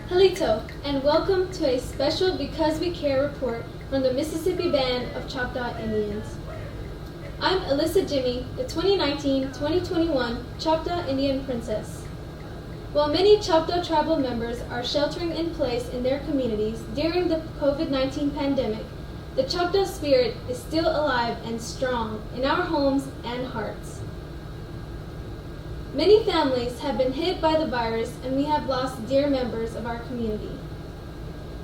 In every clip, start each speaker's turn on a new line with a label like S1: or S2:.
S1: Halito, and welcome to a special Because We Care report from the Mississippi Band of Choctaw Indians. I'm Alyssa Jimmy, the 2019-2021 Choctaw Indian Princess. While many Choctaw tribal members are sheltering in place in their communities during the COVID-19 pandemic, the Choctaw spirit is still alive and strong in our homes and hearts. Many families have been hit by the virus, and we have lost dear members of our community.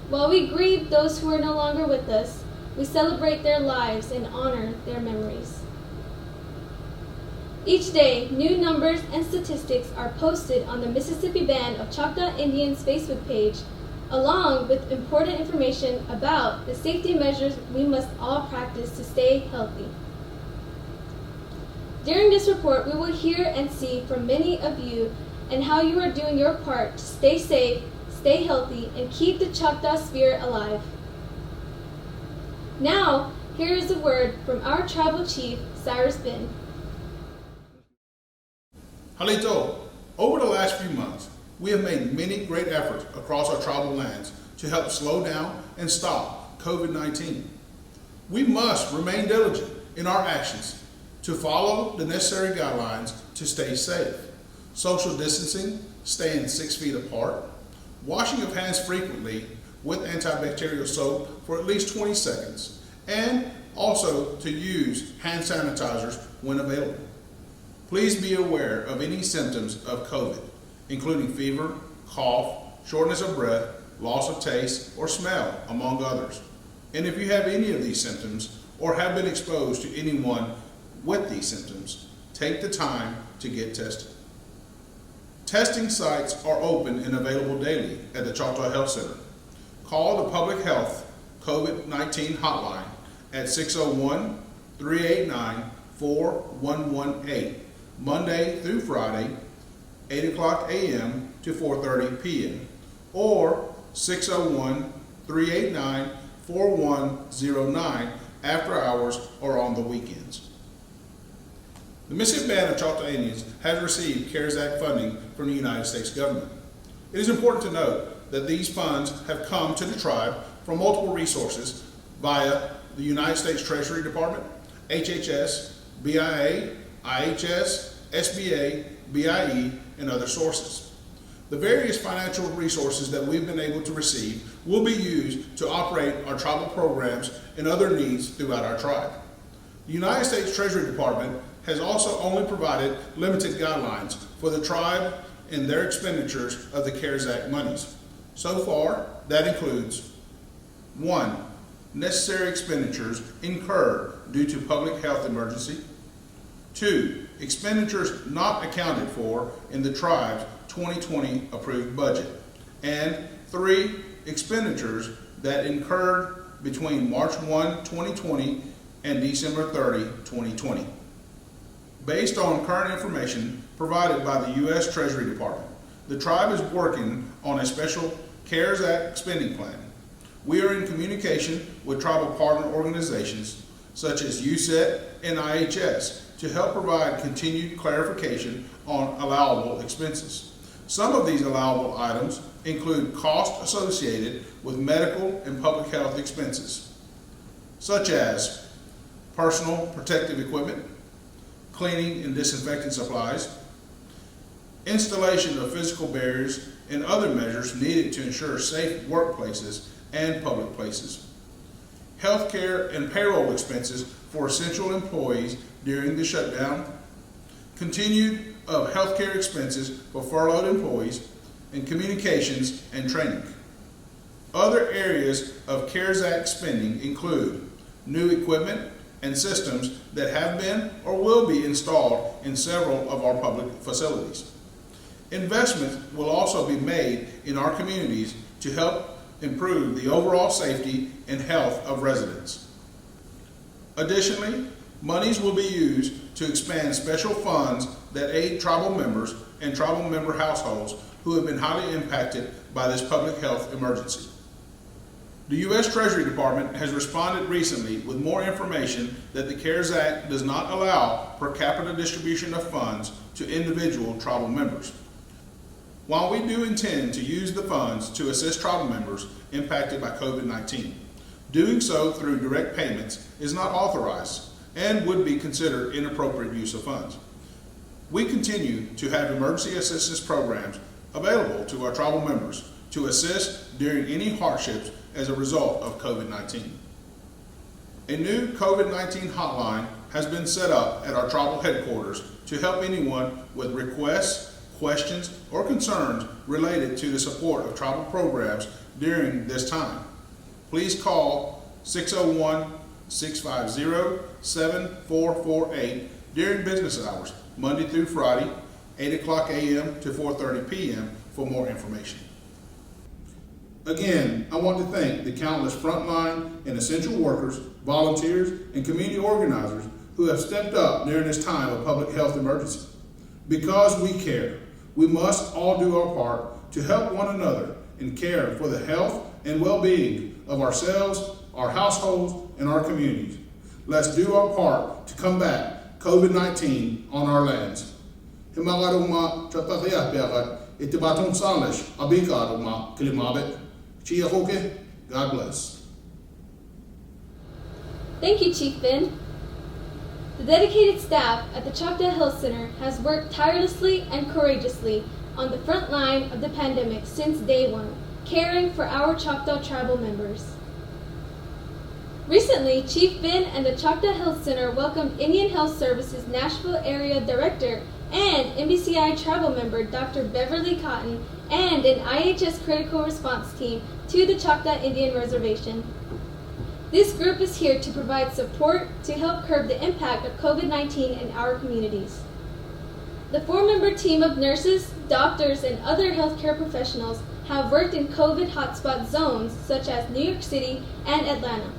S1: While we grieve those who are no longer with us, we celebrate their lives and honor their memories. Each day, new numbers and statistics are posted on the Mississippi Band of Choctaw Indians Facebook page, along with important information about the safety measures we must all practice to stay healthy. During this report, we will hear and see from many of you and how you are doing your part to stay safe, stay healthy, and keep the Choctaw spirit alive. Now, here is a word from our tribal chief, Cyrus.
S2: Halito, over the last few months, we have made many great efforts across our tribal lands to help slow down and stop COVID-19. We must remain diligent in our actions to follow the necessary guidelines to stay safe. Social distancing, staying 6 feet apart, washing of hands frequently with antibacterial soap for at least 20 seconds, and also to use hand sanitizers when available. Please be aware of any symptoms of COVID, including fever, cough, shortness of breath, loss of taste or smell, among others. And if you have any of these symptoms or have been exposed to anyone with these symptoms, take the time to get tested. Testing sites are open and available daily at the Choctaw Health Center. Call the Public Health COVID-19 hotline at 601-389-4118, Monday through Friday, 8 o'clock a.m. to 4:30 p.m., or 601-389-4109 after hours or on the weekends. The Mississippi Band of Choctaw Indians has received CARES Act funding from the United States government. It is important to note that these funds have come to the tribe from multiple resources via the United States Treasury Department, HHS, BIA, IHS, SBA, BIE, and other sources. The various financial resources that we've been able to receive will be used to operate our tribal programs and other needs throughout our tribe. The United States Treasury Department has also only provided limited guidelines for the tribe and their expenditures of the CARES Act monies. So far, that includes 1. Necessary expenditures incurred due to public health emergency. 2. Expenditures not accounted for in the tribe's 2020 approved budget. And 3. Expenditures that incurred between March 1, 2020 and December 30, 2020. Based on current information provided by the U.S. Treasury Department, the tribe is working on a special CARES Act spending plan. We are in communication with tribal partner organizations such as USET and IHS to help provide continued clarification on allowable expenses. Some of these allowable items include costs associated with medical and public health expenses, such as personal protective equipment, cleaning and disinfecting supplies, installation of physical barriers, and other measures needed to ensure safe workplaces and public places. Healthcare and payroll expenses for essential employees during the shutdown, continued of healthcare expenses for furloughed employees, and communications and training. Other areas of CARES Act spending include new equipment and systems that have been or will be installed in several of our public facilities. Investments will also be made in our communities to help improve the overall safety and health of residents. Additionally, monies will be used to expand special funds that aid tribal members and tribal member households who have been highly impacted by this public health emergency. The U.S. Treasury Department has responded recently with more information that the CARES Act does not allow per capita distribution of funds to individual tribal members. While we do intend to use the funds to assist tribal members impacted by COVID-19, doing so through direct payments is not authorized and would be considered inappropriate use of funds. We continue to have emergency assistance programs available to our tribal members to assist during any hardships as a result of COVID-19. A new COVID-19 hotline has been set up at our tribal headquarters to help anyone with requests, questions, or concerns related to the support of tribal programs during this time. Please call 601-650-7448 during business hours, Monday through Friday, 8 o'clock a.m. to 4:30 p.m. for more information. Again, I want to thank the countless frontline and essential workers, volunteers, and community organizers who have stepped up during this time of public health emergency. Because we care, we must all do our part to help one another and care for the health and well-being of ourselves, our households, and our communities. Let's do our part to combat COVID-19 on our lands. God bless.
S1: Thank you, Chief Ben. The dedicated staff at the Choctaw Health Center has worked tirelessly and courageously on the front line of the pandemic since day one, caring for our Choctaw tribal members. Recently, Chief Ben and the Choctaw Health Center welcomed Indian Health Services Nashville Area Director and MBCI tribal member Dr. Beverly Cotton and an IHS critical response team to the Choctaw Indian Reservation. This group is here to provide support to help curb the impact of COVID-19 in our communities. The 4-member team of nurses, doctors, and other healthcare professionals have worked in COVID hotspot zones such as New York City and Atlanta.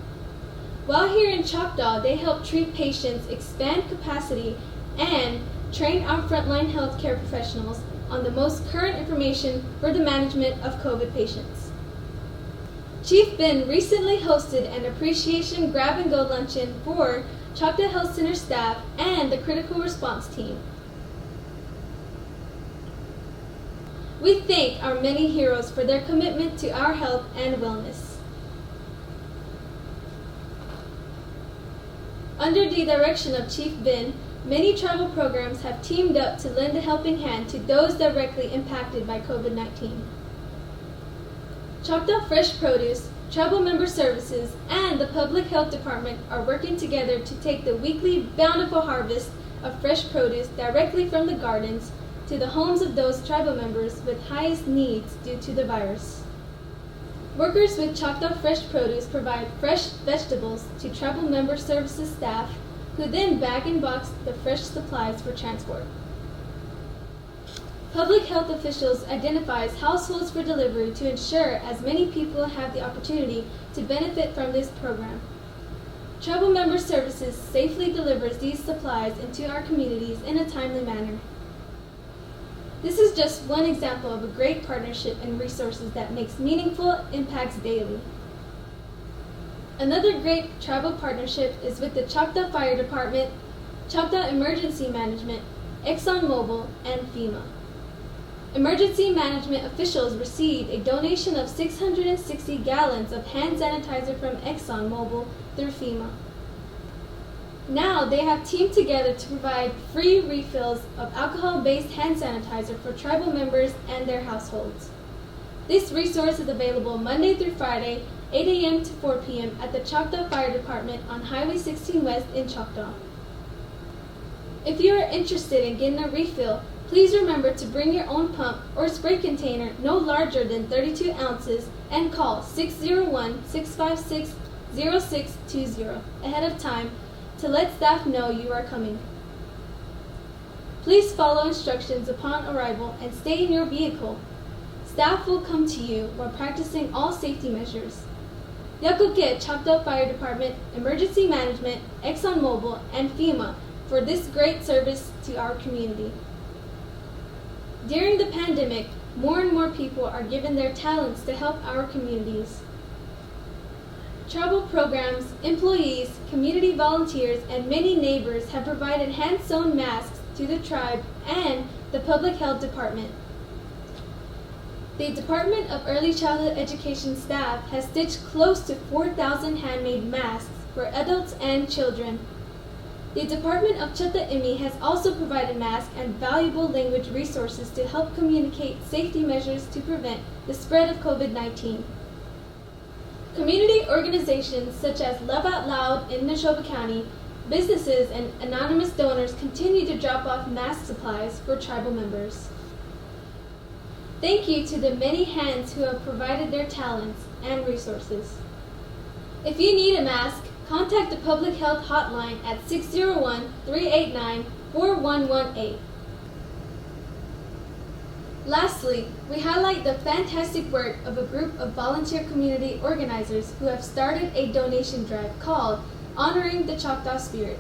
S1: While here in Choctaw, they help treat patients, expand capacity, and train our frontline healthcare professionals on the most current information for the management of COVID patients. Chief Ben recently hosted an appreciation grab-and-go luncheon for Choctaw Health Center staff and the critical response team. We thank our many heroes for their commitment to our health and wellness. Under the direction of Chief Ben, many tribal programs have teamed up to lend a helping hand to those directly impacted by COVID-19. Choctaw Fresh Produce, Tribal Member Services, and the Public Health Department are working together to take the weekly bountiful harvest of fresh produce directly from the gardens to the homes of those tribal members with highest needs due to the virus. Workers with Choctaw Fresh Produce provide fresh vegetables to Tribal Member Services staff, who then bag and box the fresh supplies for transport. Public health officials identifies households for delivery to ensure as many people have the opportunity to benefit from this program. Tribal Member Services safely delivers these supplies into our communities in a timely manner. This is just one example of a great partnership and resources that makes meaningful impacts daily. Another great tribal partnership is with the Choctaw Fire Department, Choctaw Emergency Management, ExxonMobil, and FEMA. Emergency management officials received a donation of 660 gallons of hand sanitizer from ExxonMobil through FEMA. Now they have teamed together to provide free refills of alcohol-based hand sanitizer for tribal members and their households. This resource is available Monday through Friday, 8 a.m. to 4 p.m. at the Choctaw Fire Department on Highway 16 West in Choctaw. If you are interested in getting a refill, please remember to bring your own pump or spray container no larger than 32 ounces and call 601-656-0620 ahead of time to let staff know you are coming. Please follow instructions upon arrival and stay in your vehicle. Staff will come to you while practicing all safety measures. Yakuke Choctaw Fire Department, Emergency Management, ExxonMobil, and FEMA for this great service to our community. During the pandemic, more and more people are given their talents to help our communities. tribal programs, employees, community volunteers, and many neighbors have provided hand-sewn masks to the tribe and the Public Health Department. The Department of Early Childhood Education staff has stitched close to 4,000 handmade masks for adults and children. The Department of Choctaw has also provided masks and valuable language resources to help communicate safety measures to prevent the spread of COVID-19. Community organizations such as Love Out Loud in Neshoba County, businesses, and anonymous donors continue to drop off mask supplies for tribal members. Thank you to the many hands who have provided their talents and resources. If you need a mask, contact the Public Health Hotline at 601-389-4118. Lastly, we highlight the fantastic work of a group of volunteer community organizers who have started a donation drive called Honoring the Choctaw Spirit.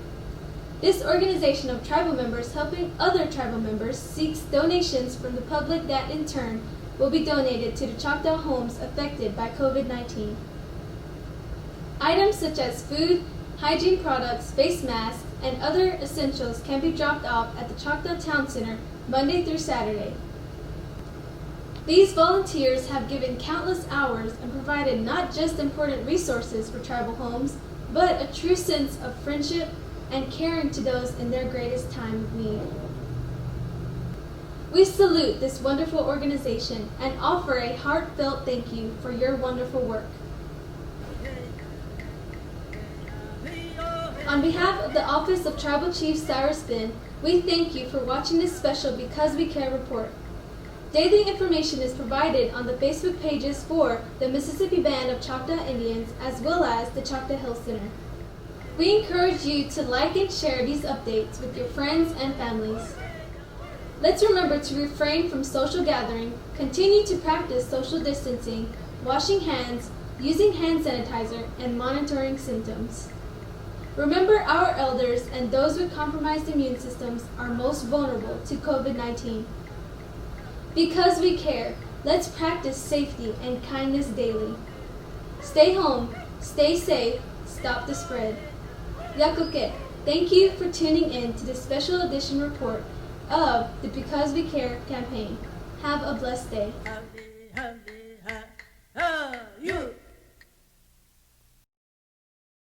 S1: This organization of tribal members helping other tribal members seeks donations from the public that in turn will be donated to the Choctaw homes affected by COVID-19. Items such as food, hygiene products, face masks, and other essentials can be dropped off at the Choctaw Town Center Monday through Saturday. These volunteers have given countless hours and provided not just important resources for tribal homes, but a true sense of friendship and caring to those in their greatest time of need. We salute this wonderful organization and offer a heartfelt thank you for your wonderful work. On behalf of the Office of Tribal Chief Cyrus, we thank you for watching this special Because We Care report. Daily information is provided on the Facebook pages for the Mississippi Band of Choctaw Indians as well as the Choctaw Hill Center. We encourage you to like and share these updates with your friends and families. Let's remember to refrain from social gathering, continue to practice social distancing, washing hands, using hand sanitizer, and monitoring symptoms. Remember our elders and those with compromised immune systems are most vulnerable to COVID-19. Because we care, let's practice safety and kindness daily. Stay home, stay safe, stop the spread. Yakuke, thank you for tuning in to this special edition report of the Because We Care campaign. Have a blessed day.